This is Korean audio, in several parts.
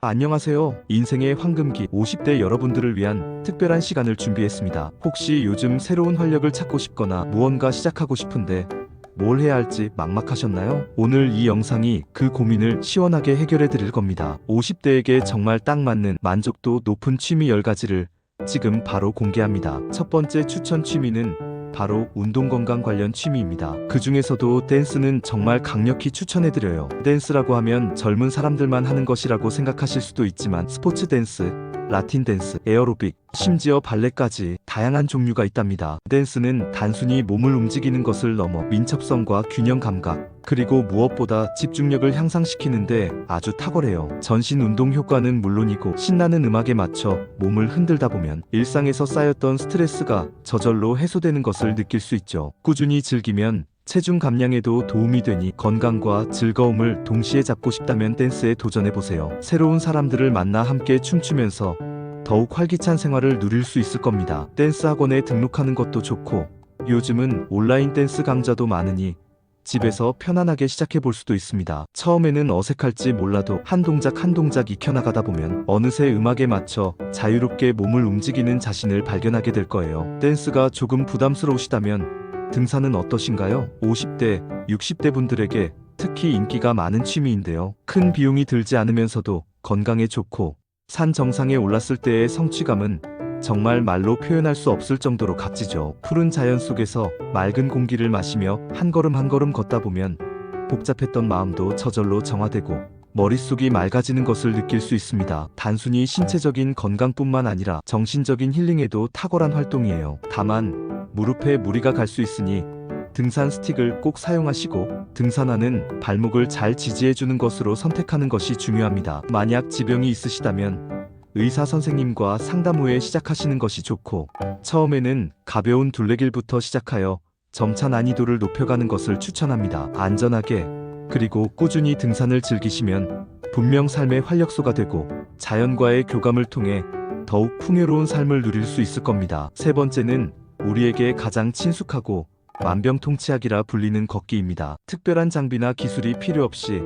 안녕하세요. 인생의 황금기 50대 여러분들을 위한 특별한 시간을 준비했습니다. 혹시 요즘 새로운 활력을 찾고 싶거나 무언가 시작하고 싶은데 뭘 해야 할지 막막하셨나요? 오늘 이 영상이 그 고민을 시원하게 해결해 드릴 겁니다. 50대에게 정말 딱 맞는 만족도 높은 취미 10가지를 지금 바로 공개합니다. 첫 번째 추천 취미는 바로 운동 건강 관련 취미입니다. 그 중에서도 댄스는 정말 강력히 추천해드려요. 댄스라고 하면 젊은 사람들만 하는 것이라고 생각하실 수도 있지만 스포츠 댄스, 라틴 댄스, 에어로빅, 심지어 발레까지 다양한 종류가 있답니다. 댄스는 단순히 몸을 움직이는 것을 넘어 민첩성과 균형 감각, 그리고 무엇보다 집중력을 향상시키는데 아주 탁월해요. 전신 운동 효과는 물론이고 신나는 음악에 맞춰 몸을 흔들다 보면 일상에서 쌓였던 스트레스가 저절로 해소되는 것을 느낄 수 있죠. 꾸준히 즐기면 체중 감량에도 도움이 되니 건강과 즐거움을 동시에 잡고 싶다면 댄스에 도전해보세요. 새로운 사람들을 만나 함께 춤추면서 더욱 활기찬 생활을 누릴 수 있을 겁니다. 댄스 학원에 등록하는 것도 좋고 요즘은 온라인 댄스 강좌도 많으니 집에서 편안하게 시작해볼 수도 있습니다. 처음에는 어색할지 몰라도 한 동작 한 동작 익혀나가다 보면 어느새 음악에 맞춰 자유롭게 몸을 움직이는 자신을 발견하게 될 거예요. 댄스가 조금 부담스러우시다면 등산은 어떠신가요? 50대, 60대 분들에게 특히 인기가 많은 취미인데요. 큰 비용이 들지 않으면서도 건강에 좋고 산 정상에 올랐을 때의 성취감은 정말 말로 표현할 수 없을 정도로 값지죠. 푸른 자연 속에서 맑은 공기를 마시며 한 걸음 한 걸음 걷다 보면 복잡했던 마음도 저절로 정화되고 머릿속이 맑아지는 것을 느낄 수 있습니다. 단순히 신체적인 건강뿐만 아니라 정신적인 힐링에도 탁월한 활동이에요. 다만 무릎에 무리가 갈 수 있으니 등산 스틱을 꼭 사용하시고 등산화는 발목을 잘 지지해주는 것으로 선택하는 것이 중요합니다. 만약 지병이 있으시다면 의사 선생님과 상담 후에 시작하시는 것이 좋고 처음에는 가벼운 둘레길부터 시작하여 점차 난이도를 높여가는 것을 추천합니다. 안전하게 그리고 꾸준히 등산을 즐기시면 분명 삶의 활력소가 되고 자연과의 교감을 통해 더욱 풍요로운 삶을 누릴 수 있을 겁니다. 세 번째는 우리에게 가장 친숙하고 만병통치약이라 불리는 걷기입니다. 특별한 장비나 기술이 필요 없이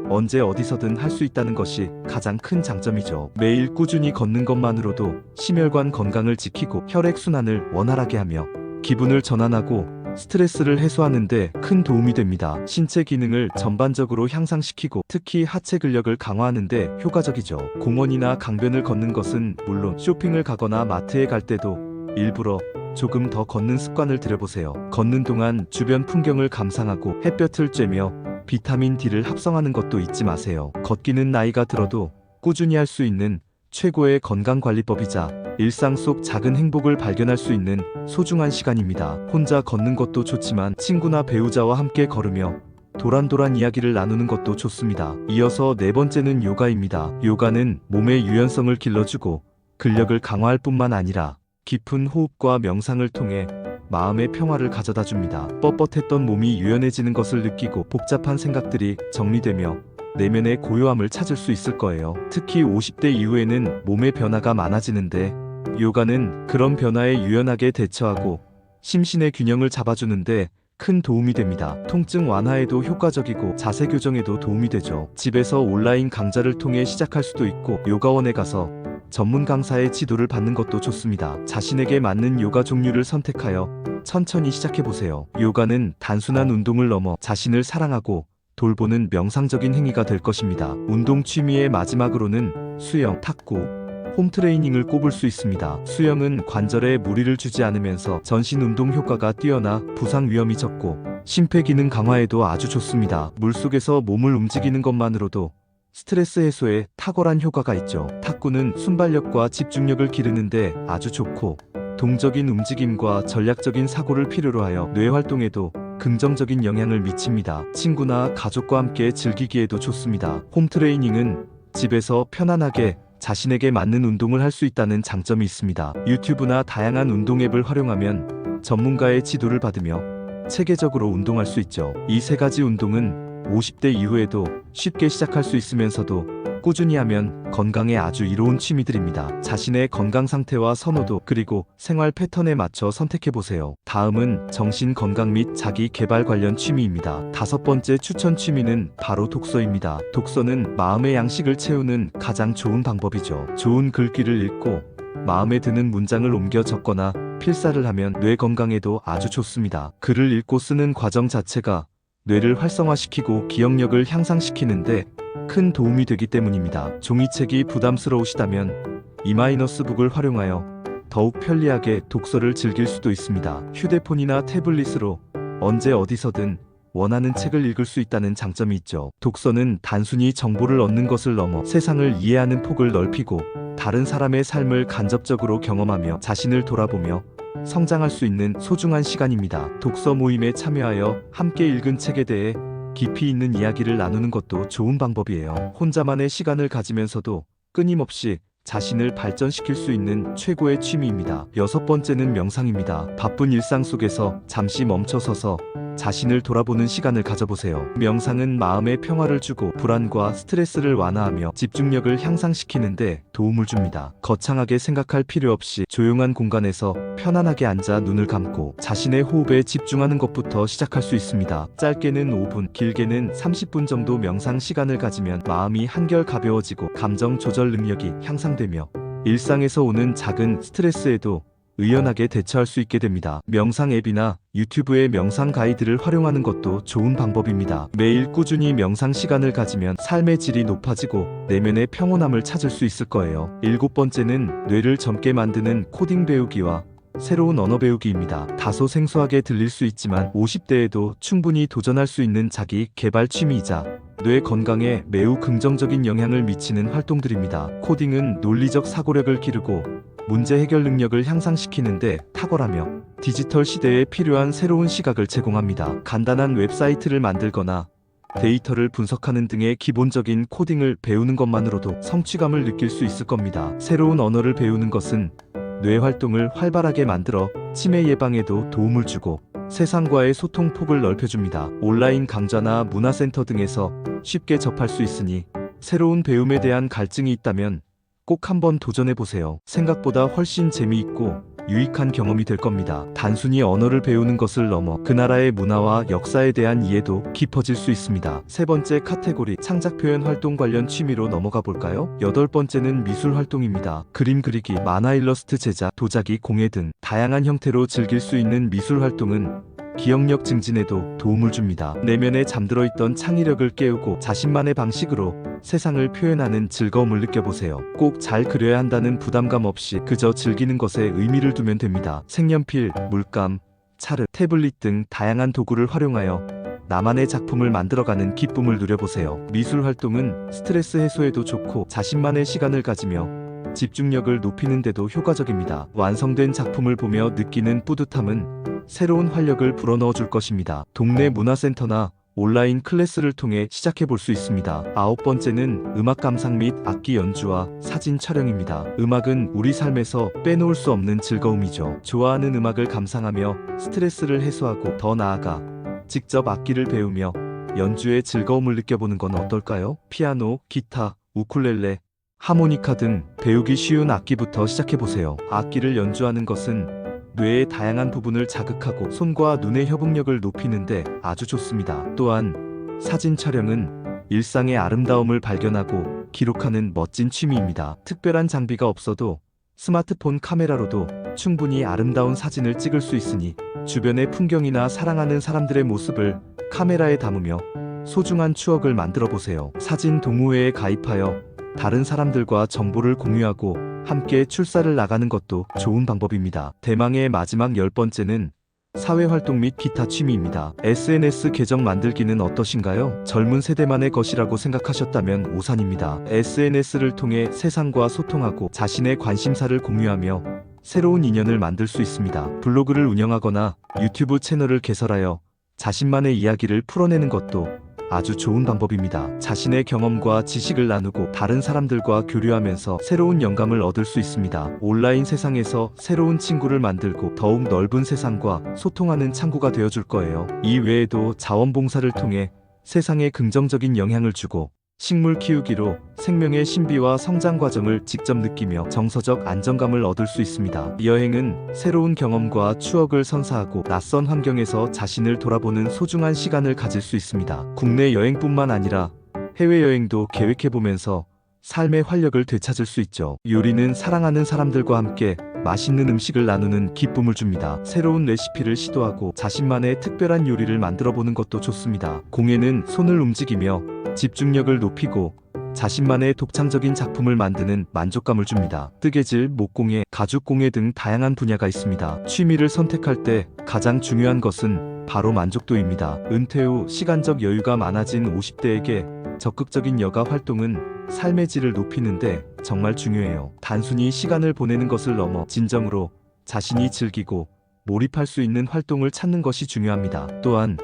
언제 어디서든 할 수 있다는 것이 가장 큰 장점이죠. 매일 꾸준히 걷는 것만으로도 심혈관 건강을 지키고 혈액순환을 원활하게 하며 기분을 전환하고 스트레스를 해소하는 데 큰 도움이 됩니다. 신체 기능을 전반적으로 향상시키고 특히 하체 근력을 강화하는 데 효과적이죠. 공원이나 강변을 걷는 것은 물론 쇼핑을 가거나 마트에 갈 때도 일부러 조금 더 걷는 습관을 들여보세요. 걷는 동안 주변 풍경을 감상하고 햇볕을 쬐며 비타민 D를 합성하는 것도 잊지 마세요. 걷기는 나이가 들어도 꾸준히 할 수 있는 최고의 건강관리법이자 일상 속 작은 행복을 발견할 수 있는 소중한 시간입니다. 혼자 걷는 것도 좋지만 친구나 배우자와 함께 걸으며 도란도란 이야기를 나누는 것도 좋습니다. 이어서 네 번째는 요가입니다. 요가는 몸의 유연성을 길러주고 근력을 강화할 뿐만 아니라 깊은 호흡과 명상을 통해 마음의 평화를 가져다 줍니다. 뻣뻣했던 몸이 유연해지는 것을 느끼고 복잡한 생각들이 정리되며 내면의 고요함을 찾을 수 있을 거예요. 특히 50대 이후에는 몸의 변화가 많아지는데 요가는 그런 변화에 유연하게 대처하고 심신의 균형을 잡아주는데 큰 도움이 됩니다. 통증 완화에도 효과적이고 자세 교정에도 도움이 되죠. 집에서 온라인 강좌를 통해 시작할 수도 있고 요가원에 가서 전문 강사의 지도를 받는 것도 좋습니다. 자신에게 맞는 요가 종류를 선택하여 천천히 시작해보세요. 요가는 단순한 운동을 넘어 자신을 사랑하고 돌보는 명상적인 행위가 될 것입니다. 운동 취미의 마지막으로는 수영, 탁구, 홈트레이닝을 꼽을 수 있습니다. 수영은 관절에 무리를 주지 않으면서 전신 운동 효과가 뛰어나 부상 위험이 적고 심폐기능 강화에도 아주 좋습니다. 물속에서 몸을 움직이는 것만으로도 스트레스 해소에 탁월한 효과가 있죠. 탁구는 순발력과 집중력을 기르는데 아주 좋고 동적인 움직임과 전략적인 사고를 필요로 하여 뇌 활동에도 긍정적인 영향을 미칩니다. 친구나 가족과 함께 즐기기에도 좋습니다. 홈트레이닝은 집에서 편안하게 자신에게 맞는 운동을 할 수 있다는 장점이 있습니다. 유튜브나 다양한 운동 앱을 활용하면 전문가의 지도를 받으며 체계적으로 운동할 수 있죠. 이 세 가지 운동은 50대 이후에도 쉽게 시작할 수 있으면서도 꾸준히 하면 건강에 아주 이로운 취미들입니다. 자신의 건강 상태와 선호도 그리고 생활 패턴에 맞춰 선택해보세요. 다음은 정신 건강 및 자기 개발 관련 취미입니다. 다섯 번째 추천 취미는 바로 독서입니다. 독서는 마음의 양식을 채우는 가장 좋은 방법이죠. 좋은 글귀를 읽고 마음에 드는 문장을 옮겨 적거나 필사를 하면 뇌 건강에도 아주 좋습니다. 글을 읽고 쓰는 과정 자체가 뇌를 활성화시키고 기억력을 향상시키는데 큰 도움이 되기 때문입니다. 종이책이 부담스러우시다면 이마이너스북을 활용하여 더욱 편리하게 독서를 즐길 수도 있습니다. 휴대폰이나 태블릿으로 언제 어디서든 원하는 책을 읽을 수 있다는 장점이 있죠. 독서는 단순히 정보를 얻는 것을 넘어 세상을 이해하는 폭을 넓히고 다른 사람의 삶을 간접적으로 경험하며 자신을 돌아보며 성장할 수 있는 소중한 시간입니다. 독서 모임에 참여하여 함께 읽은 책에 대해 깊이 있는 이야기를 나누는 것도 좋은 방법이에요. 혼자만의 시간을 가지면서도 끊임없이 자신을 발전시킬 수 있는 최고의 취미입니다. 여섯 번째는 명상입니다. 바쁜 일상 속에서 잠시 멈춰서서 자신을 돌아보는 시간을 가져보세요. 명상은 마음에 평화를 주고 불안과 스트레스를 완화하며 집중력을 향상시키는데 도움을 줍니다. 거창하게 생각할 필요 없이 조용한 공간에서 편안하게 앉아 눈을 감고 자신의 호흡에 집중하는 것부터 시작할 수 있습니다. 짧게는 5분, 길게는 30분 정도 명상 시간을 가지면 마음이 한결 가벼워지고 감정 조절 능력이 향상되며 일상에서 오는 작은 스트레스에도 의연하게 대처할 수 있게 됩니다. 명상 앱이나 유튜브의 명상 가이드를 활용하는 것도 좋은 방법입니다. 매일 꾸준히 명상 시간을 가지면 삶의 질이 높아지고 내면의 평온함을 찾을 수 있을 거예요. 일곱 번째는 뇌를 젊게 만드는 코딩 배우기와 새로운 언어 배우기입니다. 다소 생소하게 들릴 수 있지만 50대에도 충분히 도전할 수 있는 자기 개발 취미이자 뇌 건강에 매우 긍정적인 영향을 미치는 활동들입니다. 코딩은 논리적 사고력을 기르고 문제 해결 능력을 향상시키는데 탁월하며 디지털 시대에 필요한 새로운 시각을 제공합니다. 간단한 웹사이트를 만들거나 데이터를 분석하는 등의 기본적인 코딩을 배우는 것만으로도 성취감을 느낄 수 있을 겁니다. 새로운 언어를 배우는 것은 뇌 활동을 활발하게 만들어 치매 예방에도 도움을 주고 세상과의 소통 폭을 넓혀줍니다. 온라인 강좌나 문화센터 등에서 쉽게 접할 수 있으니 새로운 배움에 대한 갈증이 있다면 꼭 한번 도전해보세요. 생각보다 훨씬 재미있고 유익한 경험이 될 겁니다. 단순히 언어를 배우는 것을 넘어 그 나라의 문화와 역사에 대한 이해도 깊어질 수 있습니다. 세 번째 카테고리 창작 표현 활동 관련 취미로 넘어가 볼까요? 여덟 번째는 미술 활동입니다. 그림 그리기, 만화 일러스트 제작, 도자기, 공예 등 다양한 형태로 즐길 수 있는 미술 활동은 기억력 증진에도 도움을 줍니다. 내면에 잠들어 있던 창의력을 깨우고 자신만의 방식으로 세상을 표현하는 즐거움을 느껴보세요. 꼭 잘 그려야 한다는 부담감 없이 그저 즐기는 것에 의미를 두면 됩니다. 색연필, 물감, 찰흙, 태블릿 등 다양한 도구를 활용하여 나만의 작품을 만들어가는 기쁨을 누려보세요. 미술 활동은 스트레스 해소에도 좋고 자신만의 시간을 가지며 집중력을 높이는 데도 효과적입니다. 완성된 작품을 보며 느끼는 뿌듯함은 새로운 활력을 불어넣어 줄 것입니다. 동네 문화센터나 온라인 클래스를 통해 시작해 볼 수 있습니다. 아홉 번째는 음악 감상 및 악기 연주와 사진 촬영입니다. 음악은 우리 삶에서 빼놓을 수 없는 즐거움이죠. 좋아하는 음악을 감상하며 스트레스를 해소하고 더 나아가 직접 악기를 배우며 연주의 즐거움을 느껴보는 건 어떨까요? 피아노, 기타, 우쿨렐레, 하모니카 등 배우기 쉬운 악기부터 시작해보세요. 악기를 연주하는 것은 뇌의 다양한 부분을 자극하고 손과 눈의 협응력을 높이는데 아주 좋습니다. 또한 사진 촬영은 일상의 아름다움을 발견하고 기록하는 멋진 취미입니다. 특별한 장비가 없어도 스마트폰 카메라로도 충분히 아름다운 사진을 찍을 수 있으니 주변의 풍경이나 사랑하는 사람들의 모습을 카메라에 담으며 소중한 추억을 만들어 보세요. 사진 동호회에 가입하여 다른 사람들과 정보를 공유하고 함께 출사를 나가는 것도 좋은 방법입니다. 대망의 마지막 10번째는 사회활동 및 기타 취미입니다. SNS 계정 만들기는 어떠신가요? 젊은 세대만의 것이라고 생각하셨다면 오산입니다. SNS를 통해 세상과 소통하고 자신의 관심사를 공유하며 새로운 인연을 만들 수 있습니다. 블로그를 운영하거나 유튜브 채널을 개설하여 자신만의 이야기를 풀어내는 것도 아주 좋은 방법입니다. 자신의 경험과 지식을 나누고 다른 사람들과 교류하면서 새로운 영감을 얻을 수 있습니다. 온라인 세상에서 새로운 친구를 만들고 더욱 넓은 세상과 소통하는 창구가 되어줄 거예요. 이 외에도 자원봉사를 통해 세상에 긍정적인 영향을 주고 식물 키우기로 생명의 신비와 성장 과정을 직접 느끼며 정서적 안정감을 얻을 수 있습니다. 여행은 새로운 경험과 추억을 선사하고 낯선 환경에서 자신을 돌아보는 소중한 시간을 가질 수 있습니다. 국내 여행뿐만 아니라 해외여행도 계획해보면서 삶의 활력을 되찾을 수 있죠. 요리는 사랑하는 사람들과 함께 맛있는 음식을 나누는 기쁨을 줍니다. 새로운 레시피를 시도하고 자신만의 특별한 요리를 만들어보는 것도 좋습니다. 공예는 손을 움직이며 집중력을 높이고 자신만의 독창적인 작품을 만드는 만족감을 줍니다. 뜨개질, 목공예, 가죽공예 등 다양한 분야가 있습니다. 취미를 선택할 때 가장 중요한 것은 바로 만족도입니다. 은퇴 후 시간적 여유가 많아진 50대에게 적극적인 여가 활동은 삶의 질을 높이는데 정말 중요해요. 단순히 시간을 보내는 것을 넘어 진정으로 자신이 즐기고 몰입할 수 있는 활동을 찾는 것이 중요합니다. 또한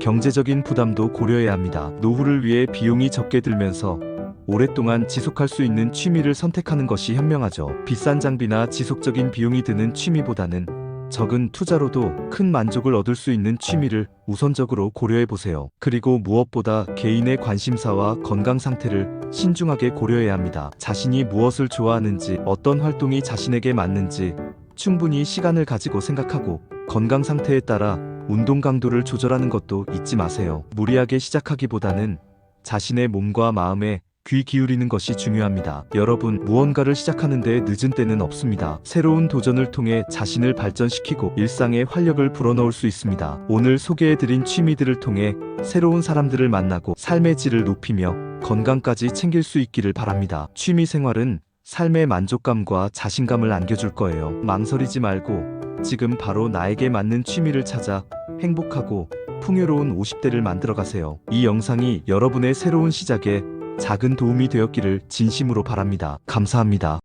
경제적인 부담도 고려해야 합니다. 노후를 위해 비용이 적게 들면서 오랫동안 지속할 수 있는 취미를 선택하는 것이 현명하죠. 비싼 장비나 지속적인 비용이 드는 취미보다는 적은 투자로도 큰 만족을 얻을 수 있는 취미를 우선적으로 고려해보세요. 그리고 무엇보다 개인의 관심사와 건강 상태를 신중하게 고려해야 합니다. 자신이 무엇을 좋아하는지, 어떤 활동이 자신에게 맞는지 충분히 시간을 가지고 생각하고 건강 상태에 따라 운동 강도를 조절하는 것도 잊지 마세요. 무리하게 시작하기보다는 자신의 몸과 마음에 귀 기울이는 것이 중요합니다. 여러분, 무언가를 시작하는데 늦은 때는 없습니다. 새로운 도전을 통해 자신을 발전시키고 일상에 활력을 불어넣을 수 있습니다. 오늘 소개해드린 취미들을 통해 새로운 사람들을 만나고 삶의 질을 높이며 건강까지 챙길 수 있기를 바랍니다. 취미 생활은 삶의 만족감과 자신감을 안겨줄 거예요. 망설이지 말고 지금 바로 나에게 맞는 취미를 찾아 행복하고 풍요로운 50대를 만들어가세요. 이 영상이 여러분의 새로운 시작에 작은 도움이 되었기를 진심으로 바랍니다. 감사합니다.